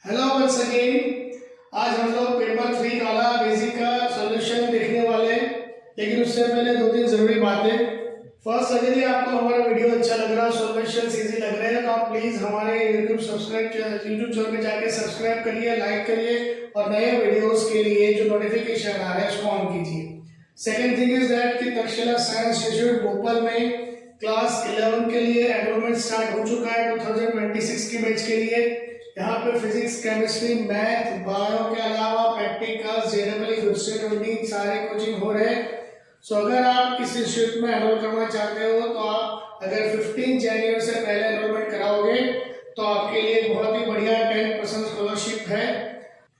Hello once again. आज हम लोग पेपर 3 काला बेसिक का सॉल्यूशन देखने वाले हैं, लेकिन उससे पहले दो तीन जरूरी बातें। फर्स्ट, अगर ये आपको हमारा वीडियो अच्छा लग रहा है, सॉल्यूशन इजी लग रहे हैं, तो आप प्लीज हमारे यूट्यूब चैनल पे जाके सब्सक्राइब करिए, लाइक करिए और नए वीडियोस के लिए जो नोटिफिकेशन आ रहा है उसको ऑन कीजिए। सेकेंड थिंग इज दैट कि तक्षशिला साइंस इंस्टीट्यूट भोपाल में क्लास 11 के लिए एनरोलमेंट स्टार्ट हो चुका है 2026 की बैच के लिए। यहाँ पे फिजिक्स, केमिस्ट्री, मैथ, बायो के अलावा प्रैक्टिकल, जेईई, दूसरे सारे कोचिंग हो रहे हैं। सो अगर आप इस इंस्टीट्यूट में एनरोल करना चाहते हो तो आप अगर 15 जनवरी से पहले एनरोलमेंट कराओगे तो आपके लिए बहुत ही बढ़िया 10% स्कॉलरशिप है।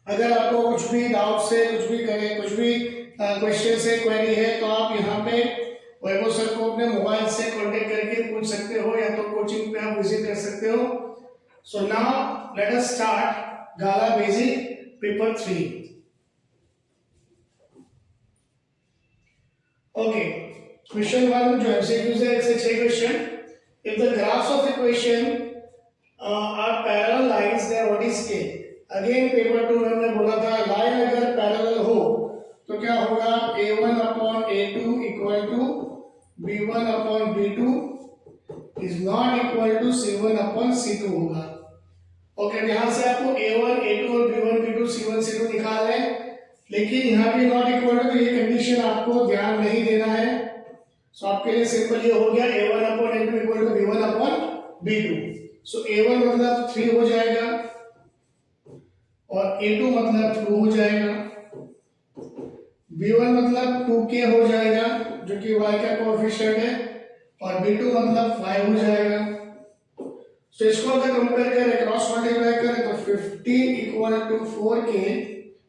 अगर आपको कुछ भी डाउट से कुछ भी क्वेश्चन से क्वेरी है तो आप यहाँ पे वैभव सर को अपने मोबाइल से कांटेक्ट करके पूछ सकते हो, या तो कोचिंग पे आप विजिट कर सकते हो। So now let us start Gala basic paper 3। Okay, question 1 जो एमसीक्यूज है, 1 से 6 क्वेश्चन। If the graphs of equation are parallel lines there what is k। Again paper 2 में हमने बोला था लाइन अगर पैरेलल हो तो क्या होगा, a1 upon a2 equal to b1 upon b2 is not equal to c1 upon c2 होगा। ओके, यहां से आपको a1 a2 और b1 b2 c1 c2 निकालना है, लेकिन यहाँ पे नॉट इक्वल टू, ये कंडीशन आपको ध्यान नहीं देना है। सो आपके लिए सिंपल ये हो गया a1 upon a2 equal to b1 upon b2। So a1 मतलब 3 हो जाएगा और a2 मतलब 2 हो जाएगा, b1 मतलब 2k हो जाएगा जो कि y का कोएफिशिएंट है, और b2 मतलब 5 हो जाएगा। तो इसको अगर कंपेयर करें, क्रॉस मल्टीप्लाई करें तो 15 इक्वल टू 4k,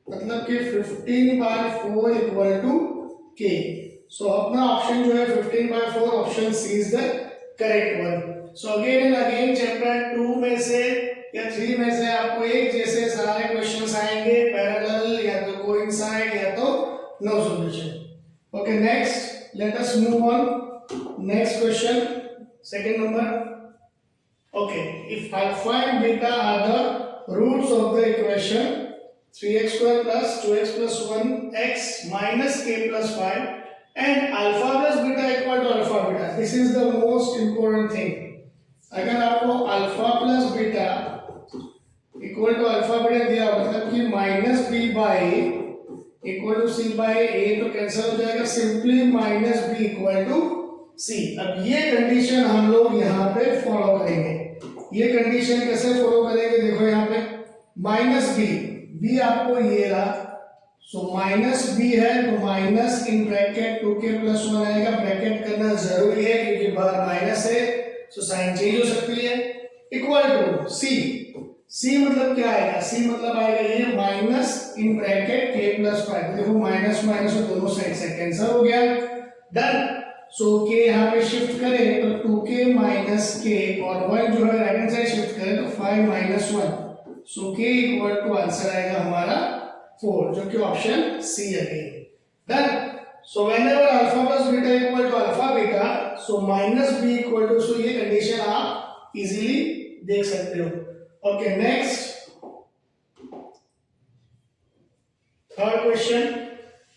मतलब कि 15/4 इक्वल टू k। सो अपना ऑप्शन जो है 15/4, option C is the correct one. So again and again chapter 2 में से या 3 में से आपको एक जैसे सारे क्वेश्चंस आएंगे, पैरेलल या तो कोइंसाइड या तो no solution. Okay, next let us move on. Next question, second number. Okay, if alpha and beta are the roots of the equation 3x square plus 2x plus 1x minus k plus 5 and alpha plus beta equal to alpha beta, this is the most important thing. अगर आपको alpha plus beta equal to alpha beta दिया मतलब कि minus b by equal to c by a तो cancel हो जाएगा, simply minus b equal to c। अब ये कंडीशन हम लोग यहाँ पे फॉलो करेंगे। ये कंडीशन कैसे फॉलो करेंगे, देखो यहाँ पे माइनस बी आपको ये रहा, सो माइनस बी है तो minus in bracket 2k plus 1 आएगा। ब्रैकेट करना जरूरी है क्योंकि बाहर माइनस है, सो साइन चेंज हो सकती है। इक्वल टू सी मतलब क्या आएगा, सी मतलब आएगा ये minus in bracket k plus 5। देखो माइनस माइनस दोनों साइड से कैंसिल हो गया, डन। सो k यहाँ पे शिफ्ट करें तो 2k माइनस k और 1 जो है राइट हैंड साइड शिफ्ट करें तो 5 minus 1, so k equal to answer आएगा हमारा 4, जो कि ऑप्शन सी है। Done. So whenever alpha plus beta equal to alpha beta, so minus b equal to, so ये कंडीशन आप इजीली देख सकते हो। Okay, next third question,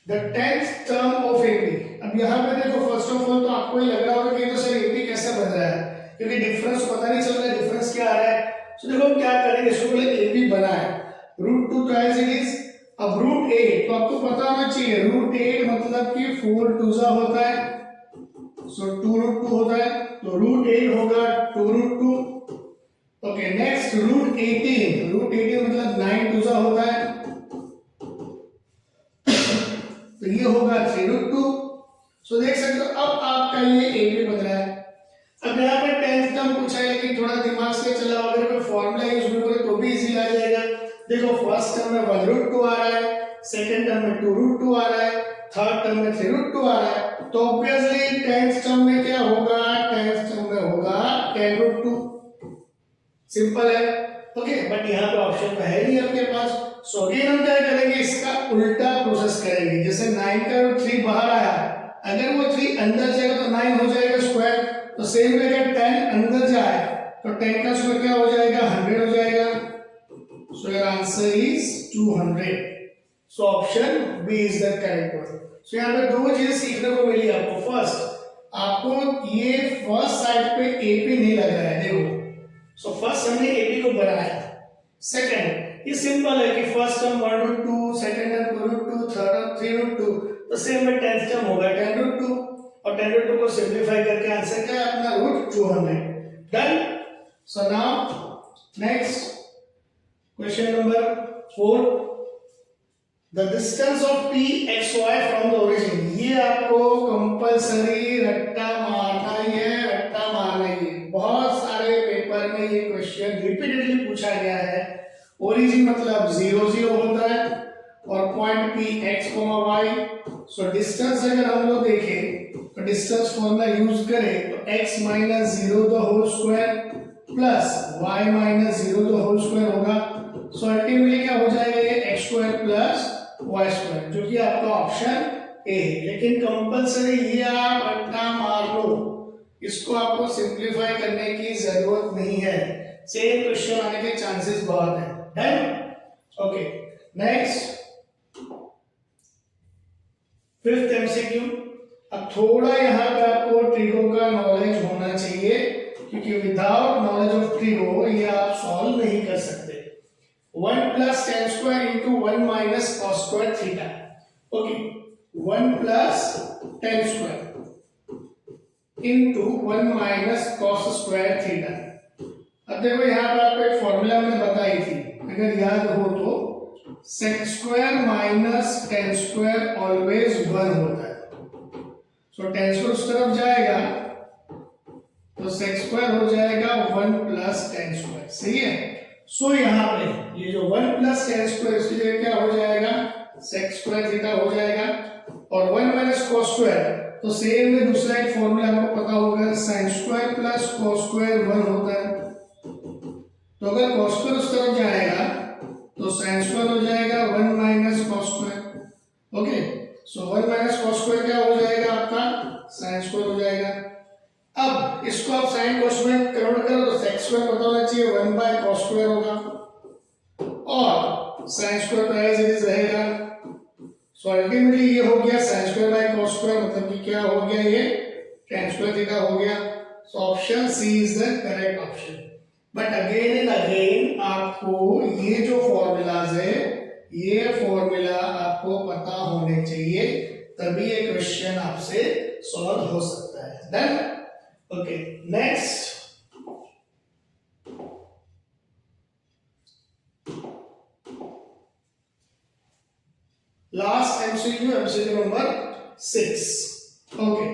the 10th term of AP. अब यहाँ पे देखो, फर्स्ट ऑफ ऑल तो आपको ये लग रहा होगा कि तो सर एपी कैसे बन रहा है, क्योंकि डिफरेंस पता नहीं चल रहा है, डिफरेंस क्या आ रहा है। तो देखो हम क्या करेंगे, इसको पहले एपी बना है √2 तो एज इट इज। अब √8 तो आपको पता होना चाहिए, √8 मतलब कि 4 2 होता है, सो 2√2 होता है, तो √8 होगा 2√2। ओके, नेक्स्ट √18 मतलब 9 2 होता है, तो ये होगा 3√2। सो देख सकते हो अब आपका ये एपी बन रहा है। अब यहाँ पे 10th टर्म पूछा है, लेकिन थोड़ा दिमाग से चला, अगर कोई फॉर्मूला यूज भी करें तो भी इजी आ जाएगा। देखो फर्स्ट टर्म में 1√2 आ रहा है, सेकंड टर्म में 2√2 आ रहा है, थर्ड टर्म में 3√2 आ रहा है, तो ऑब्वियसली 10th टर्म में क्या होगा, 10th टर्म में होगा 10√2। सिंपल है। ओके, बट यहाँ पे ऑप्शन तो है नहीं आपके पास, सो अगेन हम क्या करेंगे, इसका उल्टा प्रोसेस करेंगे। जैसे 9 का 3 बाहर आया, अगर वो 3 अंदर जाएगा तो 9 हो जाएगा स्क्वायर, तो सेम वे अगर 10 अंदर जाए तो 10 का स्क्वायर क्या हो जाएगा, 100 हो जाएगा। So your answer is 200. So option B is the correct one. So यहाँ पे दो चीजें सीखने को मिली आपको. फर्स्ट, आपको ये फर्स्ट साइड पे AP नहीं लग रहा है, देखो. सो फर्स्ट हमने AP को बनाया. सेकंड, ये सिंपल है कि first term 1√2, second term 2√2, third term 3√2, तो सेम में 10th टर्म होगा 10√2 और 10√2 को सिंपलीफाई करके आंसर क्या है अपना √200. Done. So now next question number 4. The distance of PXY from the origin. ये आपको कंपल्सरी रट्टा मारना ही है, रट्टा मारना ही है. बहुत सारे पेपर में ये क्वेश्चन रिपीटेडली पूछा गया है. ओरिजिन मतलब 0 0 होता है और point P x, y. So distance अगर हम लोग देखें तो डिस्टेंस फॉर्मूला यूज करें तो x minus 0 the whole square plus y minus 0 the whole square होगा. सो अल्टीमेटली क्या हो जाएगा ये x square plus y square, जो कि आपका ऑप्शन ए है. लेकिन कंपल्सरी ये आप रट्टा मार लो, इसको आपको सिंपलीफाई करने की जरूरत नहीं है. सेम क्वेश्चन आने के चांसेस बहुत है. Done. Okay, next 5th MCQ. अब थोड़ा यहाँ पे आपको ट्रिगो का नॉलेज होना चाहिए, क्योंकि विदाउट नॉलेज ऑफ ट्रिगो ये आप सॉल्व नहीं कर सकते. 1 plus tan square into 1 minus cos square theta. Okay, 1 plus tan square into 1 minus cos square theta. अब देखो यहाँ पे आपको एक फॉर्मूला मैंने बताई थी, अगर याद हो तो sec square minus tan square always 1 होता है. So tan square उस तरफ जाएगा तो sec square हो जाएगा 1 plus tan square. सही है. सो यहाँ पे ये जो 1 प्लस tan स्क्वायर इसकी जगह क्या हो जाएगा sec स्क्वायर थीटा हो जाएगा और 1 माइनस cos स्क्वायर. तो सेम में दूसरा एक फॉर्मूला आपको पता होगा sin square plus cos square 1 होता है. तो अगर cos स्क्वायर उस तरफ जाएगा तो sin स्क्वायर हो जाएगा 1 माइनस cos स्क्वायर. ओके, सो 1 माइनस cos स्क्वायर क्या हो जाएगा आपका sin स्क्वायर हो जाएगा. अब इसको आप sin cos में कन्वर्ट करो तो sec स्क्वायर पता होना चाहिए 1 बाय cos स्क्वायर होगा और sin स्क्वायर तो एज इट इज रहेगा. सो अल्टीमेटली ये हो गया sin square by cos square, मतलब कि क्या हो गया ये tan स्क्वायर थीटा हो गया. So option C is the correct option. But again and again आपको ये जो फॉर्मूलाज है ये फॉर्मूला आपको पता होने चाहिए, तभी ये क्वेश्चन आपसे सॉल्व हो सकता है. Done. Okay, next. Last MCQ, MCQ number 6. Okay.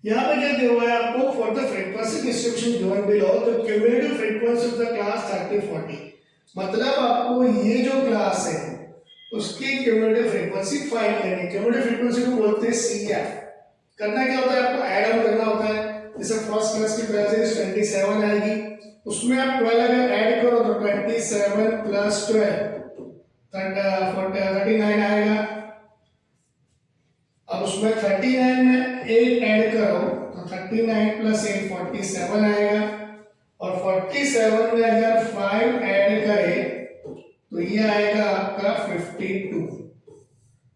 यहाँ पे क्या दिया हुआ है आपको for the frequency distribution given below, the cumulative frequency of the class 30-40. मतलब आपको ये जो क्लास है उसकी cumulative frequency फाइंड करनी है. cumulative frequency को बोलते हैं CF. करना क्या होता है आपको ऐड ऑन करना होता है. जैसे फर्स्ट क्लास की प्राइस 27 आएगी, उसमें आप 12 अगर ऐड करो तो 27 प्लस 12 39 आएगा. अब उसमें 39 में 8 ऐड करो तो 39 प्लस 8 47 आएगा और 47 में अगर 5 ऐड करें तो ये आएगा आपका 52.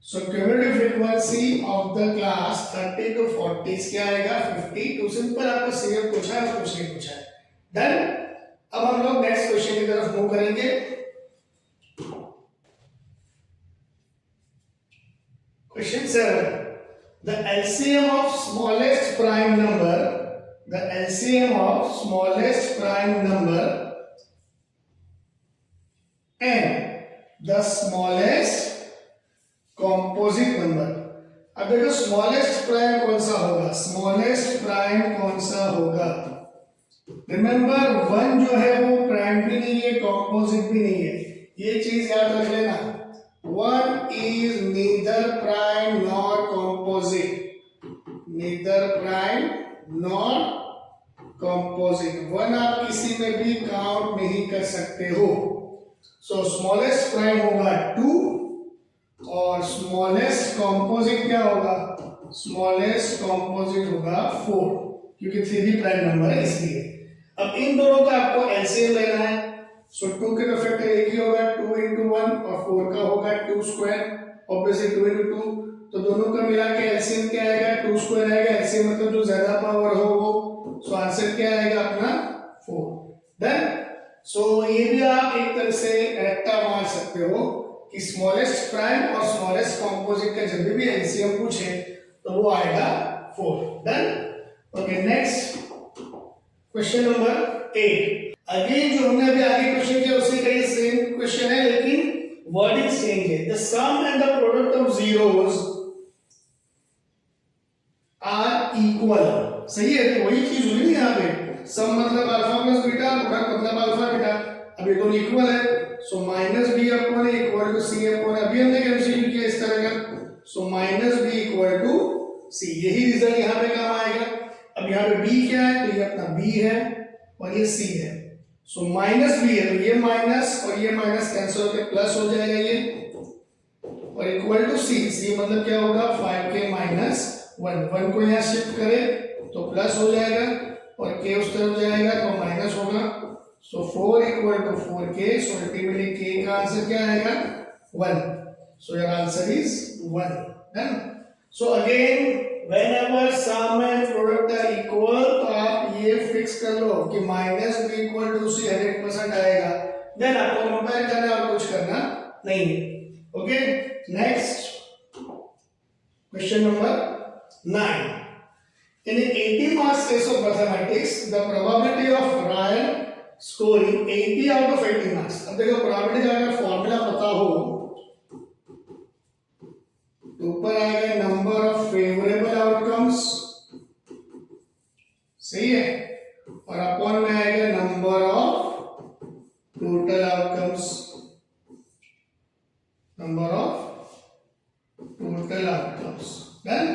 So cumulative frequency of the class 30 to 40 क्या आएगा 52. सिंपल आपको सेम पूछा है, कुछ नहीं पूछा है. डन. अब हम लोग नेक्स्ट क्वेश्चन की तरफ मूव करेंगे. Question 7. The LCM of smallest prime number, the LCM of smallest prime number and the smallest composite number. अब देखो स्मॉलेस्ट प्राइम कौन सा होगा, स्मॉलेस्ट प्राइम कौन सा होगा. रिमेंबर 1 जो है वो प्राइम भी नहीं है, कॉम्पोजिट भी नहीं है. ये चीज याद रख लेना. 1 is neither prime nor composite, neither prime nor composite. 1 आप किसी में भी काउंट नहीं कर सकते हो. सो स्मॉलेस्ट प्राइम होगा 2 और स्मॉलेस्ट कॉम्पोजिट क्या होगा, स्मॉलेस्ट कॉम्पोजिट होगा 4, क्योंकि 3 भी प्राइम नंबर है इसलिए. अब इन दोनों का आपको एलसीएम लेना है. सो 2 के तो फैक्टर एक ही होगा 2 into 1 और 4 का होगा 2 स्क्वायर ऑब्वियसली 2 into 2 तो दोनों का मिला के एलसीएम क्या आएगा 2 स्क्वायर आएगा एलसीएम मतलब जो ज्यादा पावर हो वो सो आंसर क्या आएगा अपना 4 देन सो ये भी आप एक तरह से रट्टा मार सकते हो कि स्मॉलेस्ट प्राइम और स्मॉलेस्ट कंपोजिट का जब भी एलसीएम पूछे तो वो आएगा 4 then okay next question number 8 again जो हमने अभी आगे क्वेश्चन किया उसी का ये सेम क्वेश्चन है लेकिन वर्डिंग चेंज है the sum and the product of zeros are equal सही है तो वही चीज हुई ना यहाँ पे सम मतलब अल्फा प्लस बीटा प्रोडक्ट मतलब अल्फा बीटा अब ये दोनों इक्वल है so minus B upon A equal to C upon अभी हमने एमसीक्यू किया इस तरह का so minus B equal to C यही रिजल्ट यहाँ पे काम आएगा अब यहाँ पे बी क्या है तो ये अपना बी है और ये सी है सो माइनस बी है तो ये माइनस और ये माइनस कैंसिल होकर प्लस हो जाएगा ये और इक्वल टू सी सी मतलब क्या होगा 5k माइनस 1 को यहाँ शिफ्ट करें तो प्लस हो जाएगा और k उस तरफ जाएगा तो माइनस होगा so 4 equal to 4k so ultimately k का आंसर क्या आएगा 1 so your answer is 1 done so again whenever sum and product are equal तो आप ये फिक्स कर लो कि माइनस बी इक्वल टू सी 100% आएगा देन आपको कंपेयर करना और कुछ करना नहीं है okay next question number 9 in an 80 marks test of mathematics the probability of Ryan scoring 80 out of 80 marks अब देखो प्रोबेबिलिटी का अगर फॉर्मूला पता हो तो ऊपर आएगा नंबर ऑफ फेवरेबल आउटकम्स सही है और अपॉन में आएगा number of total outcomes number of total outcomes done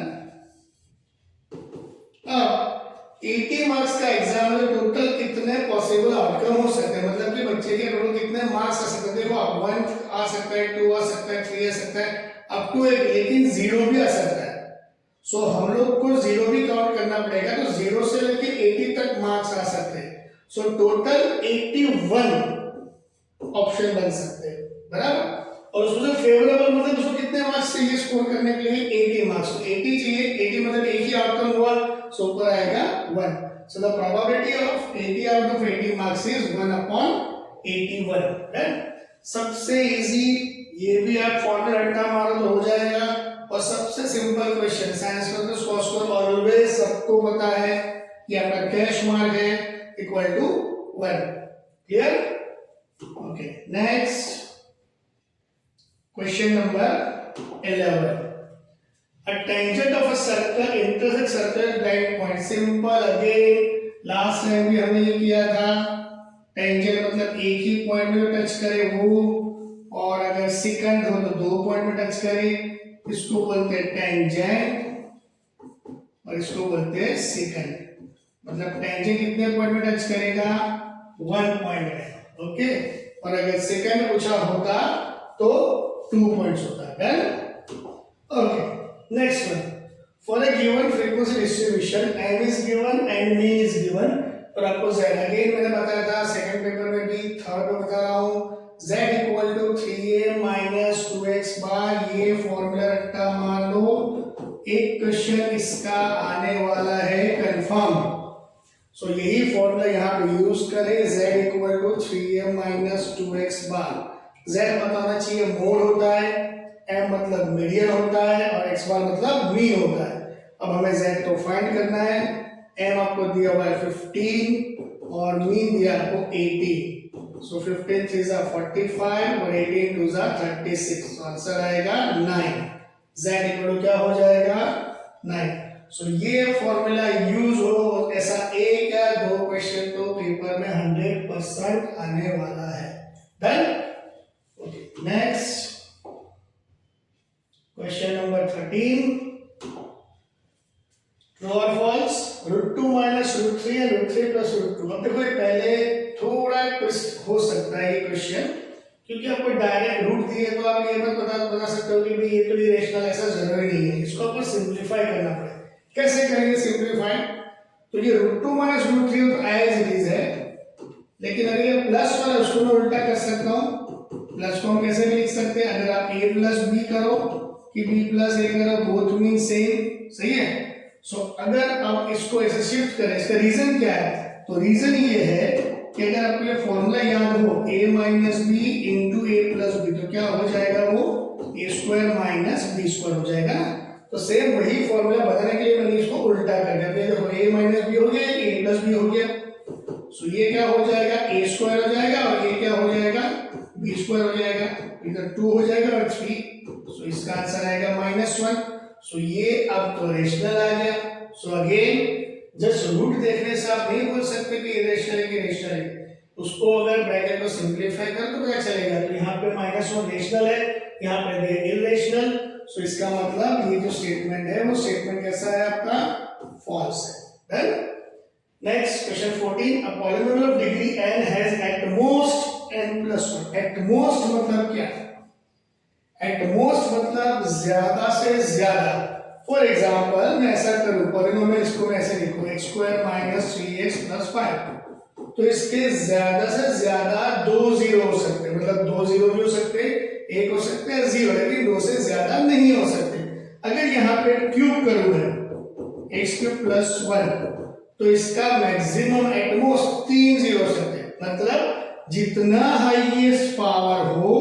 अब 80 मार्क्स का एग्जाम में टोटल कितने पॉसिबल आउटकम हो सकते हैं मतलब कि बच्चे के टोटल कितने मार्क्स आ सकते हैं देखो आप 1 आ सकता है 2 आ सकता है 3 आ सकता है अप टू एक लेकिन 0 भी आ सकता है सो हम लोग को 0 भी काउंट करना पड़ेगा तो 0 से लेके 80 तक मार्क्स आ सकते हैं सो टोटल 81 ऑप्शन बन सकते हैं बराबर और उसमें से फेवरेबल मतलब उसको कितने मार्क्स चाहिए स्कोर करने के लिए 80 मार्क्स तो 80 चाहिए 80 मतलब एक ही आउटकम हुआ सो ऊपर आएगा 1 so the probability of 80 out of 80 marks is 1 upon 81 right सबसे इजी ये भी आप फॉर्मूला रट्टा मारो तो हो जाएगा और सबसे सिंपल क्वेश्चन साइंस में तो स्कोर स्कोर ऑलवेज सबको पता है कि आपका कैश मार्क है equal to 1 clear okay next question number 11 a tangent of a circle intersects circle at point simple again last time भी हमने ये किया था टेंजेंट मतलब एक ही पॉइंट में टच करे वो और अगर सेकंड हो तो 2 पॉइंट में टच करे इसको बोलते हैं टेंजेंट और इसको बोलते हैं सेकंड मतलब टेंजेंट कितने पॉइंट में टच करेगा 1 पॉइंट में ओके और अगर सेकंड पूछा होता तो 2 पॉइंट्स होता है okay next one for a given frequency distribution m is given and mean is given और आपको z अगेन मैंने बताया था सेकंड पेपर में भी थर्ड में बता रहा हूं z equal to 3a minus 2x bar ये फॉर्मूला रट्टा मान लो एक क्वेश्चन इसका आने वाला है कंफर्म सो यही फॉर्मूला यहाँ पे यूज करें z equal to 3a minus 2x bar z बताना चाहिए मोड होता है m मतलब मीडियन होता है और x बार मतलब मीन होता है अब हमें z तो फाइंड करना है m आपको दिया हुआ है 15 और मीन दिया आपको 80 सो 15 3 जा 45 और 18 2 जा 36 तो आंसर आएगा 9 z इक्वल क्या हो जाएगा 9 सो ये फॉर्मूला यूज हो ऐसा एक या दो क्वेश्चन तो पेपर में 100% आने वाला है done okay next question number 13 true और फॉल्स √2 माइनस √3 या √3 प्लस √2 अब देखो पहले थोड़ा ट्विस्ट हो सकता है ये क्वेश्चन क्योंकि आपको डायरेक्ट रूट दिए तो आप ये मत बता सकते हो कि भाई ये तो इरेशनल ऐसा जरूरी नहीं है इसको आपको सिंपलीफाई करना पड़ेगा कैसे करेंगे सिंपलीफाई तो ये √2 माइनस √3 तो एज इट इज है लेकिन अगर ये प्लस वन है उसको मैं उल्टा कर सकता हूँ। प्लस को हम कैसे भी लिख सकते हैं, अगर आप a प्लस बी करो कि b प्लस a करो, बोथ मीन सेम, सही है। सो अगर आप इसको ऐसे शिफ्ट करें, इसका रीजन क्या है, तो रीजन ये है कि अगर आपको ये फॉर्मूला याद हो a minus B into A plus B, तो क्या हो जाएगा, वो A square minus B square हो जाएगा ना। तो सेम वही फॉर्मूला बताने के लिए मैंने इसको उल्टा कर दिया। देखो a माइनस बी हो गया, a प्लस बी हो गया, सो ये क्या हो जाएगा, a स्क्वायर हो जाएगा और ये क्या हो जाएगा, b स्क्वायर हो जाएगा। इधर 2 हो जाएगा और 3, सो इसका आंसर आएगा -1। सो ये अब तो रेशनल आ गया। सो अगेन जस्ट रूट देखने से आप नहीं बोल सकते कि इरेशनल है कि रेशनल है। उसको अगर ब्रैकेट को सिंपलीफाई कर तो क्या चलेगा, तो यहाँ पे -1 रेशनल है, यहाँ पे इरेशनल। सो इसका मतलब ये जो स्टेटमेंट है वो स्टेटमेंट कैसा है आपका, फॉल्स है। Done. Next question 14, a polynomial of degree n has at most n plus 1। At most मतलब क्या, एट मोस्ट मतलब ज्यादा से ज्यादा। फॉर एग्जांपल मैं ऐसा करूं, पॉलिनोमियल इसको मैं ऐसे लिखूं x square minus 3x plus 5, तो इसके ज्यादा से ज्यादा 2 जीरो हो सकते हैं, मतलब 2 जीरो भी हो सकते हैं, एक हो सकते हैं 0, लेकिन 2 से ज्यादा नहीं हो सकते। अगर यहाँ पे क्यूब करूं मैं x क्यूब प्लस 1, तो इसका मैक्सिमम एट मोस्ट 3 जीरो हो सकते हैं, मतलब जितना हाईएस्ट पावर हो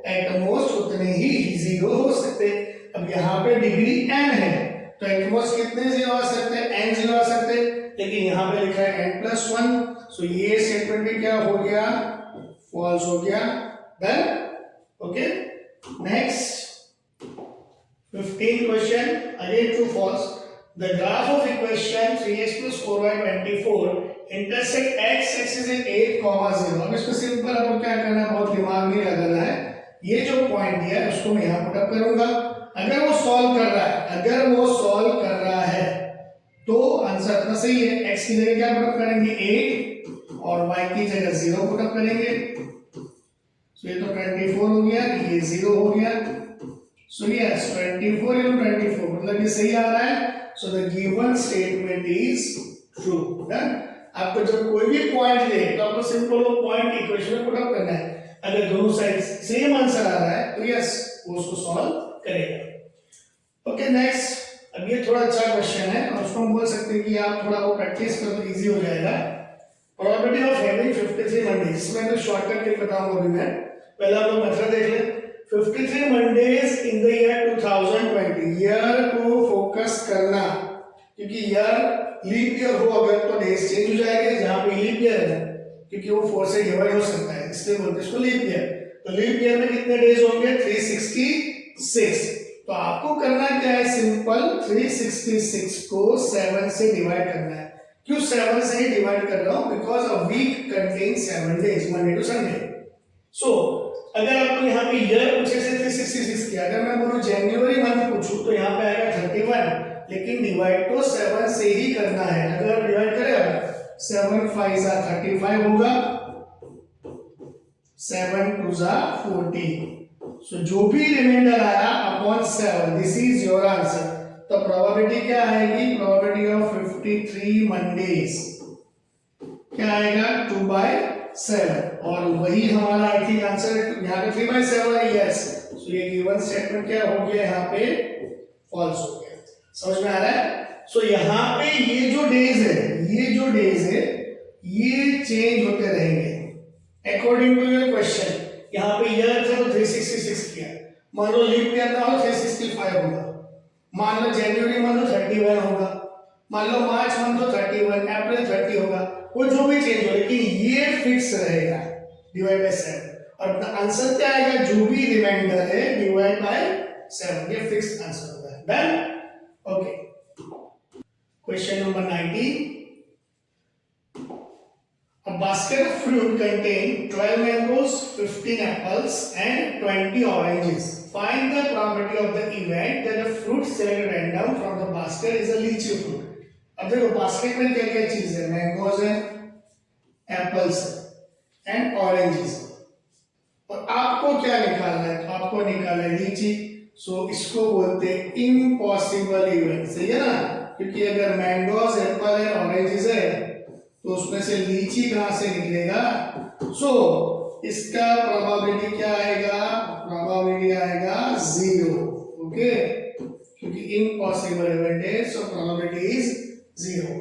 एट मोस्ट उतने ही जीरो हो सकते हैं। अब यहाँ पे डिग्री n है तो एट मोस्ट कितने जीरो आ सकते हैं, n जीरो आ सकते हैं, लेकिन यहाँ पे लिखा है n प्लस 1, सो ये स्टेटमेंट भी क्या हो गया, फॉल्स हो गया। Done. Okay, next 15 question, again true false. The graph of equation 3x plus 4y 24 intersect x axis in 8, 0। अब इसको सिंपल आपको क्या करना है, बहुत दिमाग नहीं लगाना है। ये जो पॉइंट दिया है उसको मैं यहाँ पुट अप करूंगा। अगर वो सॉल्व कर रहा है, अगर वो सॉल्व कर रहा है तो आंसर अपना सही है। x की जगह क्या पुट अप करेंगे, 8, और y की जगह 0 पुट अप करेंगे। सो ये तो 24 हो गया, ये 0 हो गया। सो यस 24 into 24 मतलब ये सही आ रहा है। So the given statement is true. Done. आपको जब कोई भी पॉइंट दे तो आपको सिंपल वो पॉइंट इक्वेशन में पुट अप करना है। अगर दोनों साइड सेम आंसर आ रहा है तो यस वो उसको सॉल्व करेगा। Okay, next. अब ये थोड़ा अच्छा क्वेश्चन है और उसको हम बोल सकते हैं कि आप थोड़ा वो प्रैक्टिस करो तो इजी हो जाएगा। प्रोबेबिलिटी ऑफ हैविंग 53 मंडेज, इसमें तो शॉर्टकट ट्रिक बताऊंगा अभी मैं। पहले आप लोग मेथड देख लें। 53 Mondays in the year 2020। Year को फोकस करना, क्योंकि ईयर लीप ईयर हो अगर तो डेज चेंज हो जाएंगे। जहां पे लीप ईयर है क्योंकि वो 4 से डिवाइड हो सकता है, इसलिए बोलते हैं इसको लीप ईयर। तो लीप ईयर में कितने डेज होंगे, 366। तो आपको करना क्या है, सिंपल 366 को 7 से डिवाइड करना है। क्यों 7 से ही डिवाइड कर रहा हूं, because a week contains 7 days, Monday to Sunday. So अगर आपको यहाँ पे ईयर पूछे से 366 किया, अगर मैं बोलूं जनवरी मंथ पूछूं तो यहाँ पे आएगा 31, लेकिन डिवाइड तो 7 से ही करना है। अगर आप डिवाइड करें 7 5 जा 35 होगा, 7 2 जा 40। सो जो भी रिमाइंडर आया upon 7, this is your answer. तो प्रोबेबिलिटी क्या आएगी, प्रोबेबिलिटी ऑफ 53 मंडेज क्या आएगा, 2/7। और वही हमारा आई थिंक आंसर यहाँ पे 3/7 है, यस। सो ये गिवन स्टेटमेंट क्या हो गया, यहाँ पे फॉल्स हो गया। समझ में आ रहा है। सो यहाँ पे ये जो डेज है, ये जो डेज है ये चेंज होते रहेंगे अकॉर्डिंग टू योर क्वेश्चन। यहाँ पे ईयर था तो 366 किया, मान लो लीप ईयर ना हो 365 होगा, मान लो जनवरी मंथ तो 31 होगा, मान लो मार्च मंथ तो 31, अप्रैल 30 होगा, वो जो भी चेंज हो, लेकिन ये फिक्स रहेगा डिवाइड बाय 7। और आंसर क्या आएगा, जो भी रिमाइंडर है डिवाइड बाय 7, ये फिक्स आंसर होगा। Done. Okay, question number 19। A basket of fruit contain 12 mangoes, 15 apples and 20 oranges. Find the probability of the event that a fruit selected random from the basket is a lychee fruit. अब देखो basket में क्या क्या चीज है, mangoes है, apples है and oranges. और आपको क्या निकालना है, तो आपको निकालना है लीची। सो इसको बोलते हैं इम्पॉसिबल इवेंट, सही है ना, क्योंकि अगर मैंगोज एप्पल है ऑरेंजेस है तो उसमें से लीची कहां से निकलेगा? सो इसका प्रोबेबिलिटी क्या आएगा? प्रोबेबिलिटी आएगा 0। ओके, क्योंकि इम्पॉसिबल इवेंट है, so probability is 0।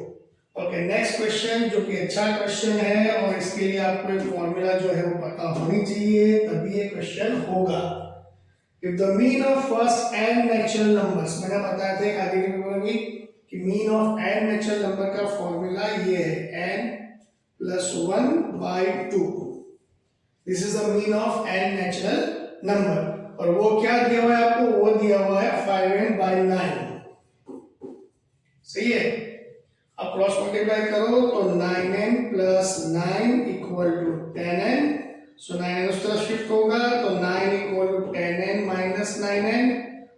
Okay, next question, जो कि अच्छा क्वेश्चन है और इसके लिए आपको एक फॉर्मूला जो है वो पता होनी चाहिए, तभी ये क्वेश्चन होगा। If the mean of first n natural numbers, मैंने बताया था आगे के पेपर में कि mean of n natural number का फॉर्मूला ये है n plus 1/2। This is the mean of n natural number. और वो क्या दिया हुआ है आपको? वो दिया हुआ है 5n/9। सही है। अब क्रॉस मल्टीप्लाई करो तो 9n plus 9 equal to 10n। So 9n उस तरफ शिफ्ट होगा तो 9 equal to 10n minus 9n,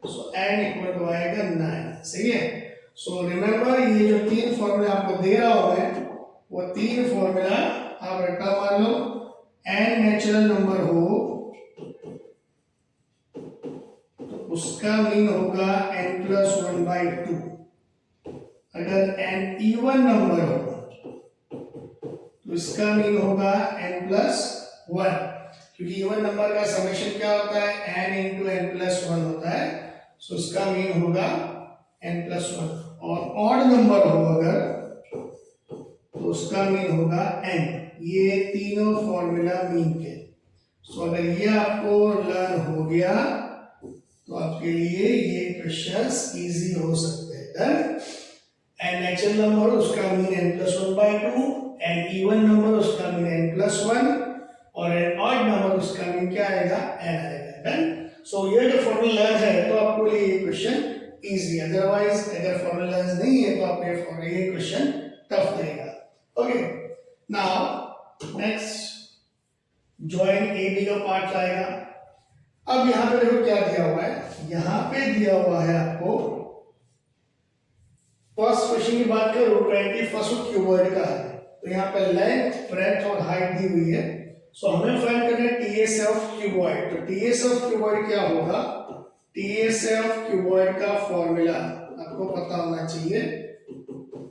so n equal to आएगा 9। सही है। सो रिमेंबर, ये जो तीन फॉर्मूला आपको दे रहा हूं मैं, वो तीन फॉर्मूला आप रट्टा मार लो। n नेचुरल नंबर हो तो उसका मीन होगा n प्लस 1/2। अगर n इवन नंबर हो तो इसका मीन होगा n प्लस 1, क्योंकि इवन नंबर का समेशन क्या होता है? n इंटू n प्लस 1 होता है। सो इसका मीन होगा n प्लस 1। और ऑड नंबर हो अगर तो उसका मीन होगा n। ये तीनों फॉर्मूला मीन के। सो अगर ये आपको लर्न हो गया तो आपके लिए ये क्वेश्चंस इजी हो सकते हैं। डन। n नेचुरल नंबर उसका mean n plus 1/2, n even number उसका मीन n प्लस 1, और n ऑड नंबर उसका मीन क्या आएगा? n आएगा। डन। सो ये जो फॉर्मूला लर्न है तो आपको लिए ये क्वेश्चन इजी। अदरवाइज अगर फॉर्मूला लर्न नहीं है तो आपके ये क्वेश्चन टफ रहेगा। Okay, now next join A B का पार्ट आएगा। अब यहां पे देखो क्या दिया हुआ है। यहां पे दिया हुआ है आपको फर्स्ट क्वेश्चन की बात करो, 21 क्यूबॉइड का है। तो यहाँ पे लेंथ, ब्रेड्थ और हाइट दी हुई है। सो हमें फाइंड करना है टीएस ऑफ क्यूबॉइड। तो टीएस ऑफ क्यूबॉइड क्या होगा? टीएस ऑफ क्यूबॉइड का फॉर्मूला आपको पता होना चाहिए,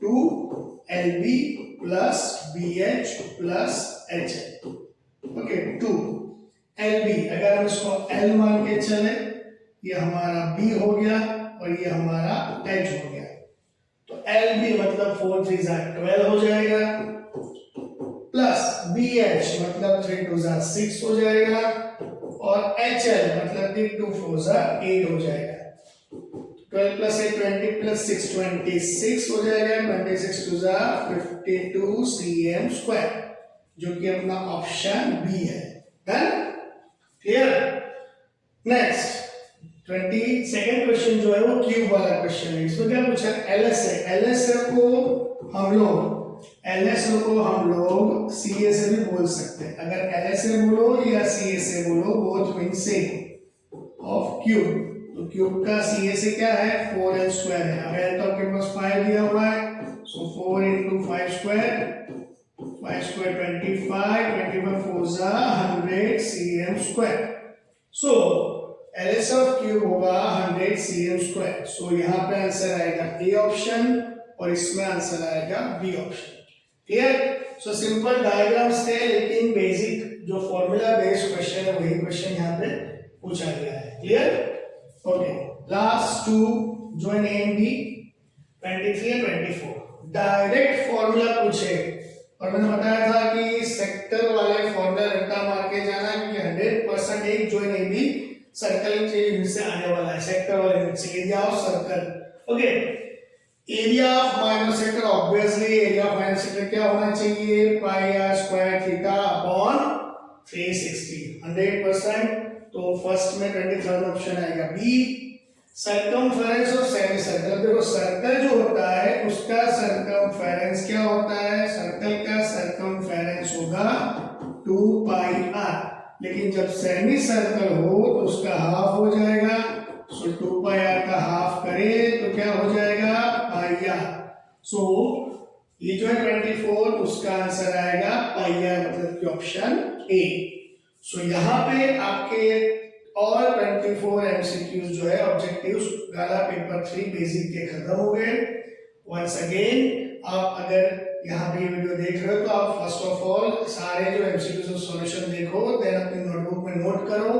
2LB plus BH plus HL। Okay, 2LB, अगर हम इसको L मान के चले, ये हमारा B हो गया और ये हमारा H हो गया। तो LB मतलब 4 3 12 हो जाएगा, प्लस BH मतलब 3 2 6 हो जाएगा, और HL मतलब 3 2 4 8 हो जाएगा। 12 प्लस 8 20 प्लस 6 26 हो जाएगा। 26 2 52 cm स्क्वायर, जो कि अपना ऑप्शन बी है। Done. Clear. Next 22nd question जो है वो क्यूब वाला क्वेश्चन है। इसमें क्या पूछा? एलएस है। एलएस को हम लोग सीए से भी बोल सकते हैं। अगर एलएस से बोलो या सीए से बोलो, both mean same of cube. तो क्यूब का सीए से क्या है? 4n स्क्वायर है। अब n तो आपके पास 5 दिया हुआ है, सो 4 into 5 square, 5 square 25, 25 4 100 cm square. So LS of cube होगा 100 cm स्क्वायर। सो यहाँ पे आंसर आएगा ए ऑप्शन और इसमें आंसर आएगा B option. Clear. So simple diagrams थे, लेकिन बेसिक जो फॉर्मूला बेस्ड क्वेश्चन है वही क्वेश्चन यहाँ पे पूछा गया है। Clear. Okay, last two join A and B, 23 और 24 डायरेक्ट फॉर्मूला पूछे। और मैंने बताया था कि सेक्टर वाले फॉर्मूला रट्टा मार के जाना, क्योंकि 100% एक ज्वाइन ए बी सर्कल के यूनिट से आने वाला है, सेक्टर वाले यूनिट से। Area of circle. Okay, area of minor sector, obviously area of minor sector क्या होना चाहिए? Pi r square theta upon 360, 100%। तो फर्स्ट में 23rd ऑप्शन आएगा B. Circumference of semi circle, देखो सर्कल जो होता है उसका सर्कमफेरेंस क्या होता है? सर्कल का सर्कमफेरेंस होगा 2 पाई आर, लेकिन जब सेमी सर्कल हो तो उसका हाफ हो जाएगा। सो 2 पाई आर का हाफ करे तो क्या हो जाएगा? पाई आर। सो ये जो है 24, उसका आंसर आएगा पाई आर, मतलब कि ऑप्शन ए। सो यहाँ पे आपके और 24 एमसीक्यूज जो है ऑब्जेक्टिव्स गाला पेपर 3 बेसिक के खत्म हो गए। वंस अगेन आप अगर यहाँ पे ये वीडियो देख रहे हो तो आप फर्स्ट ऑफ ऑल सारे जो एमसीक्यू सॉल्यूशन देखो, देन अपनी नोटबुक में नोट करो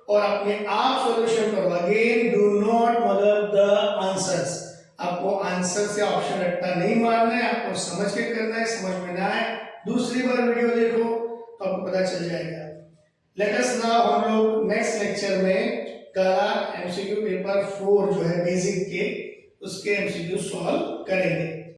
और अपने आप सॉल्यूशन करो। अगेन डू नॉट मतलब द आंसर्स, आपको आंसर से ऑप्शन रट्टा नहीं मारना है, आपको समझ के करना है। समझ में ना आए दूसरी बार वीडियो देखो तो आपको पता चल जाएगा। लेट अस नाउ हम लोग नेक्स्ट लेक्चर में कल एमसीक्यू पेपर 4 जो है बेसिक के, उसके एमसीक्यू सॉल्व करेंगे।